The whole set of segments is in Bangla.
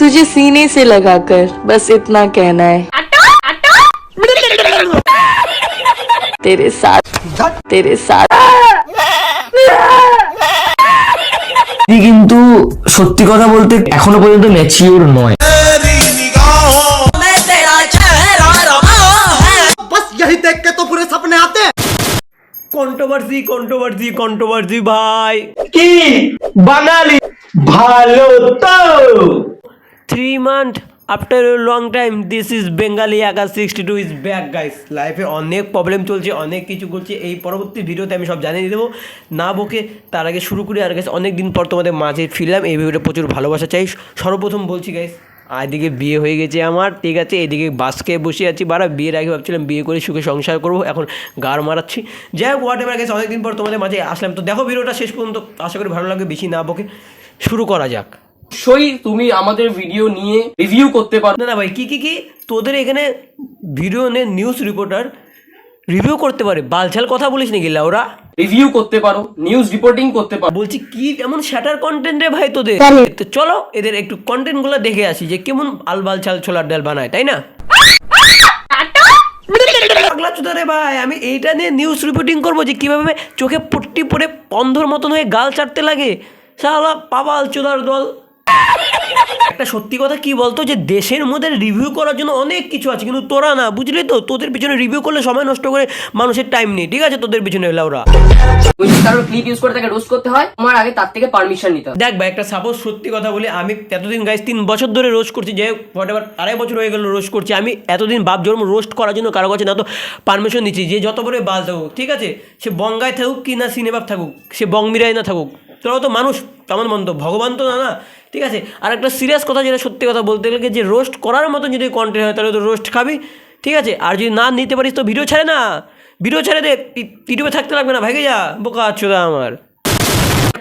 तुझे सीने से लगाकर बस इतना कहना है, तेरे साथ কিন্তু সত্যি কথা বলতে এখনো পর্যন্ত ম্যাচিওর নয়। কন্ট্রোভার্সি ভাই কি বাঙালি ভালো তো 3 months after a long time this is Bengali Akash 62 is back guys. লাইফে অনেক প্রবলেম চলছে, অনেক কিছু করছে, এই পরবর্তী ভিডিওতে আমি সব জানিয়ে দেবো। না বকে তার আগে শুরু করি। আর গাইস অনেক দিন পর তোমাদের মাঝে ফিরলাম, এই ভিডিওটা প্রচুর ভালোবাসা চাই। সর্বপ্রথম বলছি গাইস, এদিকে বিয়ে হয়ে গেছে আমার, ঠিক আছে, এদিকে বাস খেয়ে বসে আছি। বারা বিয়ের আগে ভাবছিলাম বিয়ে করে সুখে সংসার করবো, এখন গাড় মারাচ্ছি। যাই হোক, হোয়াট এভার গাইস, অনেকদিন পর তোমাদের মাঝে আসলাম। তো দেখো ভিডিওটা শেষ পর্যন্ত, আশা করি ভালো লাগবে। বেশি না বকে শুরু করা যাক। অবশ্যই তুমি আমাদের ভিডিও নিয়ে রিভিউ করতে পারো। না ভাই, কি তোদের এখানে ভিডিও নিয়ে নিউজ রিপোর্টার রিভিউ করতে পারে? বালছাল কথা বলিস নাকি ওরা? রিভিউ করতে পারো, নিউজ রিপোর্টিং করতে পারো। বলছি কি এমন শ্যাটার কন্টেন্ট রে ভাই তোদের? তো চলো এদের একটু কন্টেন্ট গুলো দেখে আসি যে কেমন আলবালছাল ছোলার ডাল বানায়, তাই না? পাগলা চোদা রে ভাই, আমি এইটা নিয়ে নিউজ রিপোর্টিং করবো যে কিভাবে চোখে পট্টি পরে অন্ধর মতন হয়ে গাল চাটতে লাগে। শালা পাবাল চোদার দল। একটা সত্যি কথা কি বলতো, যে দেশের মধ্যে রিভিউ করার জন্য অনেক কিছু আছে, কিন্তু তোরা না, বুঝলি তো? তোদের পিছনে রিভিউ করলে সময় নষ্ট করে মানুষের টাইম নেই, ঠিক আছে? তোদের পিছনে ওরা যদি কারোর ক্লিপ ইউজ করে তাকে রোস্ট করতে হয়, তোমার আগে তার থেকে পারমিশন নিতে হবে। দেখ ভাই, একটা সাপোজ সত্যি কথা বলি, আমি এতদিন গাইস 3 বছর ধরে রোস্ট করছি, যে হোয়াটএভার 2.5 বছর হয়ে গেল রোস্ট করছি। আমি এতদিন বাপ জন্ম রোস্ট করার জন্য কারো কাছে না তো পারমিশন নিচ্ছি, যে যত বড় বাল থাকুক, ঠিক আছে, সে বঙ্গায় থাকুক কি না সিনেবাব থাকুক, সে বংমিরাই না থাকুক, তোরাও তো মানুষ, তেমন মন্দ ভগবান তো না, ঠিক আছে? আর একটা সিরিয়াস কথা, যেটা সত্যি কথা বলতে গেলে, যে রোস্ট করার মতো যদি কন্টেন্ট হয় তাহলে তো রোস্ট খাবি, ঠিক আছে? আর যদি না নিতে পারিস তো ভিডিও ছেড়ে না, ভিডিও ছেড়ে দে, ইউটিউবে থাকতে লাগবে না, ভাগে যা, বোকা আচ্ছোদা আমার।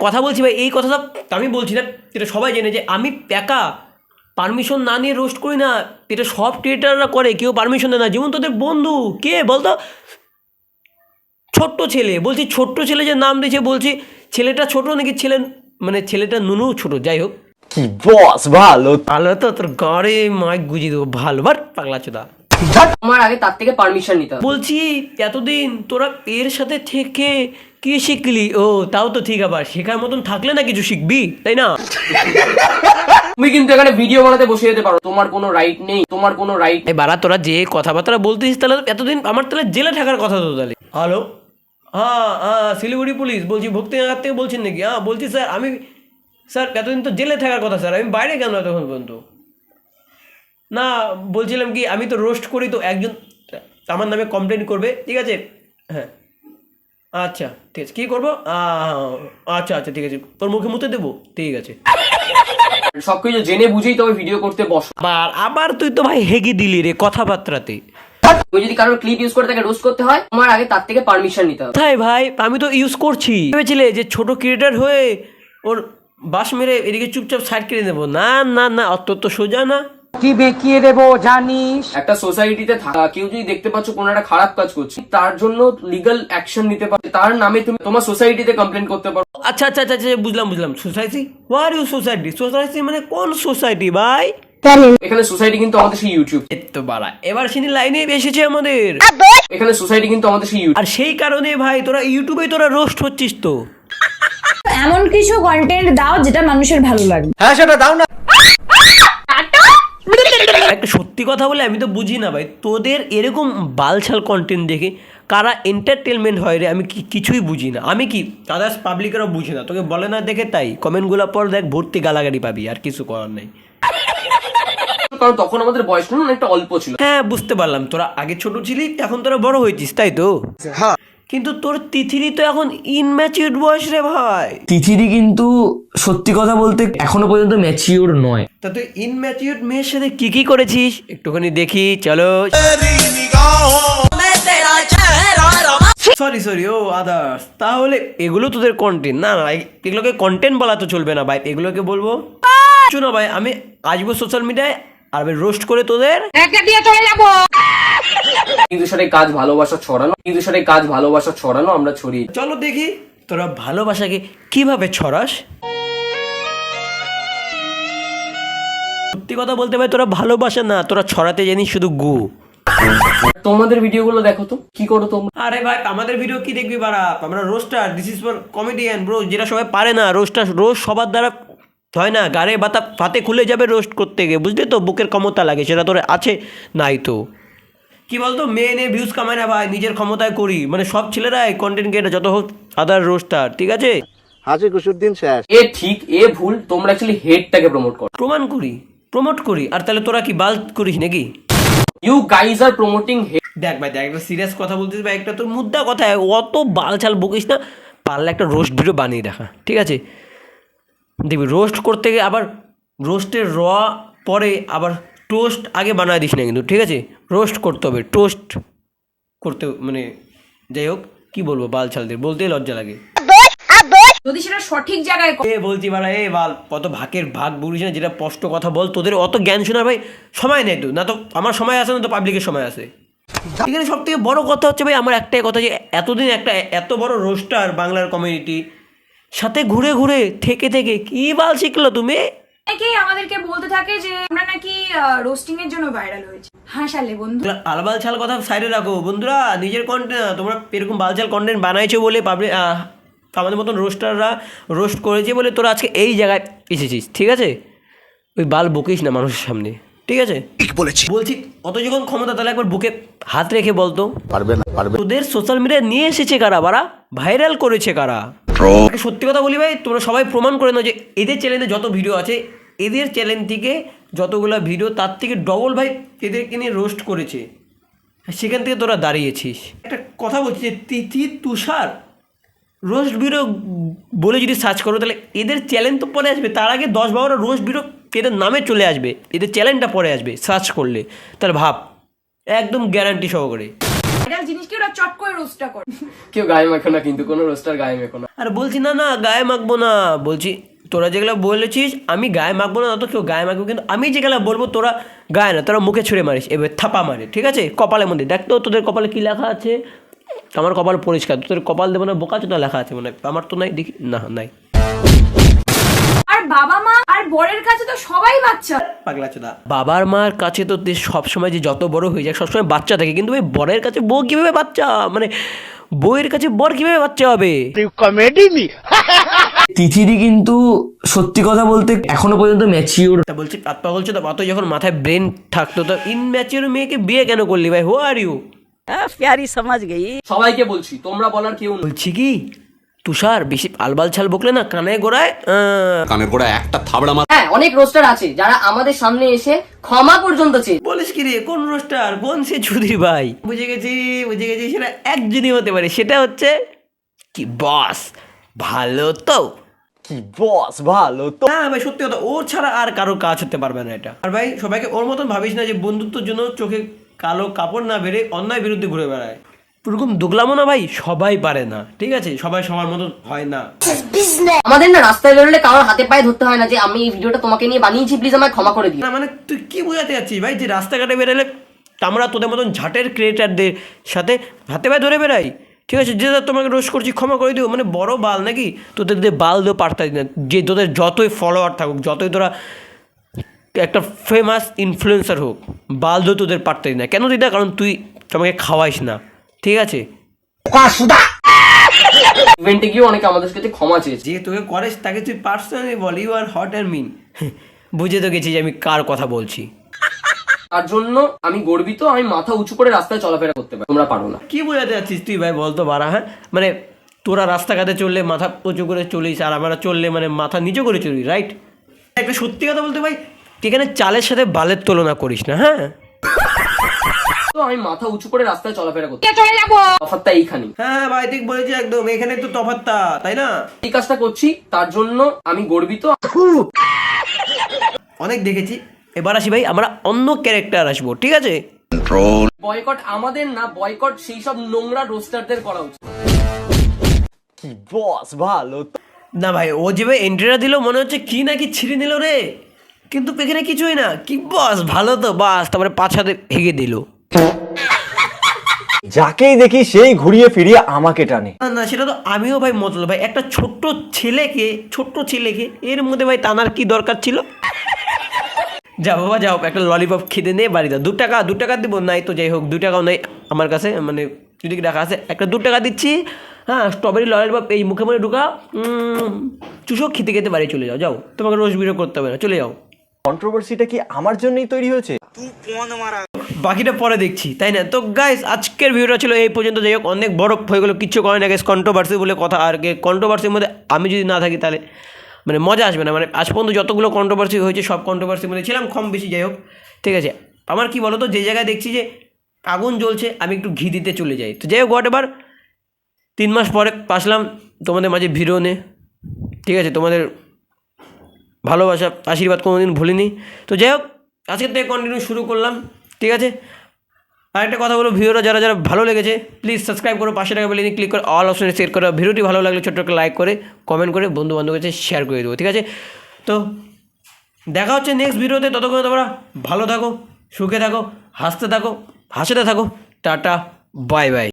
কথা বলছি ভাই, এই কথাটা আমি বলছি না, এটা সবাই জেনে যে আমি একা পারমিশন না নিয়ে রোস্ট করি না, এটা সব ক্রিয়েটাররা করে, কেউ পারমিশন দেয় না। যেমন তোদের বন্ধু কে বলতো, ছোট্ট ছেলে, বলছি ছোট্ট ছেলে যে নাম দিয়েছে, বলছি ছেলেটা ছোট নাকি ছেলে, মানে ছেলেটা নুনু ছোট, যাই হোক। কি বস ভালো ভালো তো, তোর গাড়ি মাইক গুজিয়ে দেবো, ভালো বাট পাগলা চোদা। তোমার আগে তার থেকে পারমিশন নিতে হবে। বলছি এতদিন তোরা এর সাথে থেকে কি শিখলি? ও তাও তো ঠিক, আবার শেখার মতন থাকলে না কিছু শিখবি, তাই না? তুমি কিন্তু এখানে ভিডিও বানাতে বসে যেতে পারো, তোমার কোনো রাইট নেই, তোমার কোনো রাইট। এই বারা, তোরা যে কথাবার্তা বলতিস, তাহলে এতদিন আমার তাহলে জেলে থাকার কথা তো তাহলে। হ্যালো, হ্যাঁ শিলিগুড়ি পুলিশ বলছি, ভক্তিনগর থেকে বলছেন নাকি? হ্যাঁ বলছি স্যার, আমি স্যার এতদিন তো জেলে থাকার কথা স্যার, আমি বাইরে কেন এতক্ষণ পর্যন্ত? না বলছিলাম কি, আমি তো রোস্ট করি, তো একজন আমার নামে কমপ্লেন করবে, ঠিক আছে? হ্যাঁ আচ্ছা ঠিক আছে, কী করবো? আচ্ছা ঠিক আছে, তোর মুখে মুতে দেবো, ঠিক আছে। সবকিছু জেনে বুঝেই তবে ভিডিও করতে বসো। আবার তুই তো ভাই হেগে দিলি রে কথাবার্তাতে। তুমি যদি কারোর ক্লিপ ইউজ করে তাকে রোস্ট করতে হয়, তোমার আগে তার থেকে পারমিশন নিতে হবে। তাই ভাই, আমি তো ইউজ করছি। ভেবেছিলে যে ছোট ক্রিয়েটার হয়ে ওর বাস মেরে এদিকে চুপচাপ সাইড কেটে দেবো? না অত তো সোজা না। কি বেঁকিয়ে দেবো জানিস? একটা সোসাইটিতে কেউ যদি দেখতে পাচ্ছ কোনো একটা খারাপ কাজ করছে, তার জন্য লিগ্যাল অ্যাকশন নিতে পারো, তার নামে তুমি তোমার সোসাইটিতে কমপ্লেন করতে পারো। আচ্ছা বুঝলাম। সোসাইটি, হোয়ার ইউ সোসাইটি মানে কোন সোসাইটি ভাই? এখানে সোসাইটি কিন্তু আমাদের সেই ইউটিউব। তো বাড়া, এবার সিনি লাইনে এসেছে আমাদের। এখানে সোসাইটি কিন্তু আমাদের সেই ইউটিউব। আর সেই কারণে ভাই তোরা ইউটিউবে তোরা রোস্ট হচ্ছিস। তো এমন কিছু কন্টেন্ট দাও যেটা মানুষের ভালো লাগে। হ্যাঁ সেটা দাও না। একটা সত্যি কথা বলে, আমি তো বুঝি না ভাই, তোদের এরকম বালছাল কন্টেন্ট দেখে কারা এন্টারটেনমেন্ট হয় রে, আমি কিছুই বুঝি না। আমি কি আদার্স পাবলিকেরও বুঝি না, তোকে বলে না দেখে তাই কমেন্টগুলো পর দেখ, ভর্তি গালাগালি পাবি, আর কিছু করার নেই। কারণ তখন আমাদের বয়সটা অনেকটা অল্প ছিল। হ্যাঁ বুঝতে পারলাম, তোরা আগে ছোট ছিলি, এখন তোরা বড় হয়েছিস, তাই তো? হ্যাঁ, কিন্তু তোর তিথিরি তো এখন ইনম্যাচিউরড বয়স রে ভাই। তিথিরি কিন্তু সত্যি কথা বলতে এখনো পর্যন্ত ম্যাচিওর নয়। তা তুই ইনম্যাচিউরড মেয়ের সাথে কি করেছিস একটুখানি দেখি, চলো। সরি ও আদার্স, তাহলে এগুলো তোদের কন্টেন্ট? না এগুলোকে কন্টেন্ট বলা তো চলবে না ভাই, এগুলোকে বলবো শোনো ভাই, আমি আসবো সোশ্যাল মিডিয়ায় আর আমি রোস্ট করে তোদের কিন্তু সেটাই কাজ ভালোবাসা ছড়ানো, আমরা ছড়িয়ে। চলো দেখি তোরা ভালোবাসাকে কিভাবে ছড়াস। সত্যি কথা বলতে ভাই তোরা ভালোবাসে না, তোরা ছড়াতে জানিস শুধু গু। তোমাদের ভিডিওগুলো দেখো তো, কি করো তোমরা? আরে ভাই আমাদের ভিডিও কি দেখবি বাড়া, আমরা roaster, this is for comedian bro, যেটা সবাই পারে না। রোস্টার রোস্ট সবার দ্বারা হয় না, গাড়ে বাতা ফাতে খুলে যাবে রোস্ট করতে গিয়ে, বুঝলি তো? বুকের ক্ষমতা লাগে, সেটা তোর আছে নাই তো কি বলতো, মেয়ে নিয়ে ভিউজ কামায় না ভাই, নিজের ক্ষমতায় করি। মানে সব ছেলেরাই কন্টেন্ট ক্রিয়েটার, যত হোক আদার রোস্টার, ঠিক আছে? হাসি খুশুর দিন শেষ। এ ঠিক এ ভুল, তোমরা অ্যাকচুয়ালি হেডটাকে প্রমোট করো। প্রমোট করি। আর তাহলে তোরা কি বাল করিস নাকি? You guys are promoting head. দেখ ভাই দেখ, একটা সিরিয়াস কথা বলতেছিস ভাই, একটা তোর মুদ্রা কথা, অত বালছাল বকিস না। পারলে একটা রোস্ট ভিডিও বানিয়ে দেখা, ঠিক আছে? দেখবি রোস্ট করতে গিয়ে আবার রোস্টের পরে আবার টোস্ট আগে বানায় দিস না কিন্তু, ঠিক আছে? রোস্ট করতে হবে, টোস্ট করতে, মানে যাই হোক কি বলবো, বালছালদের বলতেই লজ্জা লাগে। যদি সেটা সঠিক জায়গায় বলছি বাড়া, বাল কত ভাগের ভাগ বলিস না, যেটা স্পষ্ট কথা বল। তোদের অত জ্ঞান শোনার ভাই সময় নেই তো, না তো আমার সময় আসে, না তো পাবলিকের সময় আসে। এখানে সব থেকে বড় কথা হচ্ছে ভাই, আমার একটাই কথা, যে এতদিন একটা এত বড় রোস্টার বাংলার কমিউনিটি সাথে ঘুরে ঘুরে থেকে কি বাল শিখলো তুমি? অনেকেই আমাদেরকে বলতে থাকে যে আমরা নাকি রোস্টিং এর জন্য ভাইরাল হয়েছে। হাসালে বন্ধু, আলবাল ছাল কথা সাইডে রাখো বন্ধুরা, নিজের কন্টেন্ট, তোমরা এরকম বালছাল কন্টেন্ট বানাইছো বলে পাবলিক আমাদের মতন রোস্টাররা রোস্ট করেছে বলে তোরা আজকে এই জায়গায় এসেছিস, ঠিক আছে? ওই বাল বকিস না মানুষের সামনে, ঠিক আছে? ঠিক বলেছি, বলছি অত যখন ক্ষমতা, তাহলে একবার বুকে হাত রেখে বলতো, পারবে না পারবে। তোদের সোশ্যাল মিডিয়া নিয়ে এসেছে কারা বাড়া, ভাইরাল করেছে কারা? সত্যি কথা বলি ভাই, তোমরা সবাই প্রমাণ করে নাও যে এদের চ্যানেলে যত ভিডিও আছে, এদের চ্যানেল থেকে যতগুলো ভিডিও তার থেকে ডবল ভাই এদেরকে নিয়ে রোস্ট করেছে, সেখান থেকে তোরা দাঁড়িয়েছিস। একটা কথা বলছি যে তিথি তুষার রোস্ট ভিডিও বলে যদি সার্চ করো, তাহলে এদের চ্যানেল তো পরে আসবে, তার আগে 10-12টা রোস্ট ভিডিও এদের নামে চলে আসবে, এদের চ্যানেলটা পরে আসবে সার্চ করলে। তাহলে ভাব, একদম গ্যারান্টি সহকারে। ভাইরাল জিনিসকে ওরা চট করে রোস্টটা করে। কেউ গায়ে মাখো না, কিন্তু কোনো রোস্টার গায়ে মাখো না। আর বলছি না গায়ে মাখবো না, বলছি তোরা যেগুলো বলেছিস আমি গায়ে মাখবো না, তো কেউ গায়ে মাখবো, কিন্তু আমি যেগুলো বলবো তোরা গায়ে না, তোরা মুখে ছুঁড়ে মারিস, এবার থাপা মারে, ঠিক আছে? কপালের মধ্যে দেখ তো তোদের কপালে কী লেখা আছে। আমার কপাল পরিষ্কার, তোদের কপাল দেবো না বোকা চোদা লেখা আছে মনে হয়, আমার তো নাই, দেখি না নাই। আর বাবা মা আর বরের কাছে তো সবাই বাচ্চা, পাগলা চোদা। বাবার মার কাছে তো সবসময় যে যত বড় হয়ে যায় সবসময় বাচ্চা থাকে, কিন্তু ওই বরের কাছে বউ কীভাবে বাচ্চা, মানে বউয়ের কাছে বর কীভাবে বাচ্চা হবে? তিথিদি কিন্তু সত্যি কথা বলতে এখনো পর্যন্ত ম্যাচিওর। বলছি আত্মা বলছো তো, অত যখন মাথায় ব্রেন থাকতো তো ইনম্যাচিওর মেয়েকে বিয়ে কেন করলি ভাই? হু আর ইউ? प्यारी समझ गई। সবাইকে বলছি, তোমরা বলার কেউ নেই। বলছি কি তুষার, বেশি আলবাল ছাল বকলে না কানে গোড়ায় কানের গোড়া একটা থাবড়া মার। হ্যাঁ, অনেক রোস্টার আছে যারা আমাদের সামনে এসে ক্ষমা পর্যন্ত চেয়ে। বলিস কি রে, কোন রোস্টার, কোন সে চুদির ভাই? বুঝে গেছি, সেটা একজনই হতে পারে, সেটা হচ্ছে কি বস ভালো তো। হ্যাঁ ভাই সত্যি কথা, ওর ছাড়া আর কারো কাজ হতে পারবে না এটা। আর ভাই সবাইকে ওর মতন ভাবিস না যে বন্ধুত্বের জন্য চোখে কালো কাপড় না বেড়ে অন্যায় বিরুদ্ধে ঘুরে বেড়ায়। ওরকম দুগলামো না ভাই, সবাই পারে না, ঠিক আছে? সবাই সবার মতন হয় না। আমাদের না রাস্তায় বেরোলে কারোর হাতে পায়ে ধরতে হয় না যে আমি এই ভিডিওটা তোমাকে নিয়ে বানিয়েছি, প্লিজ আমায় ক্ষমা করে দিও। না মানে তুই কি বোঝাতে যাচ্ছিস ভাই, যে রাস্তাঘাটে বেরোলে আমরা তোদের মতন ঝাটের ক্রিয়েটারদের সাথে হাতে পায়ে ধরে বেড়াই, ঠিক আছে? যে তোমাকে রোস্ট করছি ক্ষমা করে দিও, মানে বড় বাল নাকি? তোদের বাল দিয়েও পারতাই না, যে তোদের যতই ফলোয়ার থাকুক, যতই তোরা একটা ফেমাস ইনফ্লুয়েন্সার হোক, বাল দিয়েও তোদের পারতাই না। কেন দিদা? কারণ তুই তোমাকে খাওয়াইস না, ঠিক আছে? ইভেন্টে গিয়ে অনেকে আমাদের কাছে ক্ষমা চেয়েছে। যে তোকে করিস তাকে তুই পার্সোনালি বল, you are hot and mean. বুঝে তো গেছি যে আমি কার কথা বলছি। তার জন্য আমি গর্বিত, আমি মাথা উঁচু করে রাস্তায় চলাফেরা করতে পারি, তোমরা পারো না। কি বোঝাতে যাচ্ছিস তুই ভাই, বলতো বাড়া? হ্যাঁ মানে তোরা রাস্তাঘাটে চললে মাথা উঁচু করে চলিস, আর আমরা চললে মানে মাথা নিচু করে চলি, রাইট? একটা সত্যি কথা বলতে ভাই, এখানে চালের সাথে বালের তুলনা করিস না, হ্যাঁ? তো আমি মাথা উঁচু করে রাস্তায় চলাফেরা করতে চলে যাবো। তফাৎটা এইখানে। হ্যাঁ ভাই ঠিক বলেছি একদম, এখানে তো তফাৎটা, তাই না? এই কাজটা করছি, তার জন্য আমি গর্বিত। অনেক দেখেছি, এবার আসি ভাই আমরা অন্য ক্যারেক্টার আসবো, ঠিক আছে? বয়কট আমাদের না, বয়কট সেই সব নোংরা রোস্টারদের করা উচিত। না ভাই, ও যেভাবে এন্ট্রিটা দিল মনে হচ্ছে কি না কি ছিঁড়ে নিল রে, কিন্তু এখানে কিছুই না। কি বস ভালো তো, বাস তারপরে 5 হাতে হেগে দিল। যাকেই দেখি সেই ঘুরিয়ে ফিরিয়ে আমাকে টানে। না সেটা তো আমিও ভাই মতলব ভাই, একটা ছোট্ট ছেলেকে এর মধ্যে ভাই টানার কি দরকার ছিল? যা বাবা যাও, একটা ললিপপ খেতে নিয়ে বাড়ি দাও। 2 টাকা দেবো, নাই তো যাই হোক 2 টাকাও নেই আমার কাছে, মানে যদি কি টাকা আছে একটা 2 টাকা দিচ্ছি। হ্যাঁ, স্ট্রবেরি ললিপপ এই মুখে মুখে ঢুকা, চুষো খেতে খেতে বাড়ি চলে যাও। যাও, তোমাকে রোজ ভিডিও করতে হবে না, চলে যাও। কন্ট্রোভার্সিটা কি আমার জন্যই তৈরি হয়েছে? বাকিটা পরে দেখছি, তাই না? তো গাইস, আজকের ভিডিওটা ছিল এই পর্যন্ত। যাই হোক, অনেক বড় হয়ে গেলো, কিচ্ছু করে না গাইস, কন্ট্রোভার্সি বলে কথা। আর কন্ট্রোভার্সির মধ্যে আমি যদি না থাকি তাহলে মানে মজা আসবে না। মানে আজ পর্যন্ত যতগুলো কন্ট্রোভার্সি হয়েছে সব কন্ট্রোভার্সির মধ্যে ছিলাম কম বেশি। যাই হোক, ঠিক আছে। আমার কি বলো তো, যে জায়গায় দেখছি যে আগুন জ্বলছে আমি একটু ঘি দিতে চলে যাই। তো যাই হোক, এবার 3 মাস পরে আসলাম তোমাদের মাঝে ভিডিও নিয়ে, ঠিক আছে? তোমাদের ভালোবাসা আশীর্বাদ কোনোদিন ভুলিনি। তো যাই হোক, আজকের থেকে কন্টিনিউ শুরু করলাম, ঠিক আছে? আর একটা কথা বলো, ভিডিওটা যারা যারা ভালো লেগেছে প্লিজ সাবস্ক্রাইব করো, 500 টাকা বেলে ক্লিক করে অল অপশনে সেট করো। ভিডিওটি ভালো লাগলে ছোট্ট একটা লাইক করে কমেন্ট করে বন্ধু বান্ধবের কাছে শেয়ার করে দেবো, ঠিক আছে? তো দেখা হচ্ছে নেক্সট ভিডিওতে। ততক্ষণ তোমরা ভালো থাকো, সুখে থাকো, হাসতে থাকো, হাসতে থাকো। Tata, bye bye.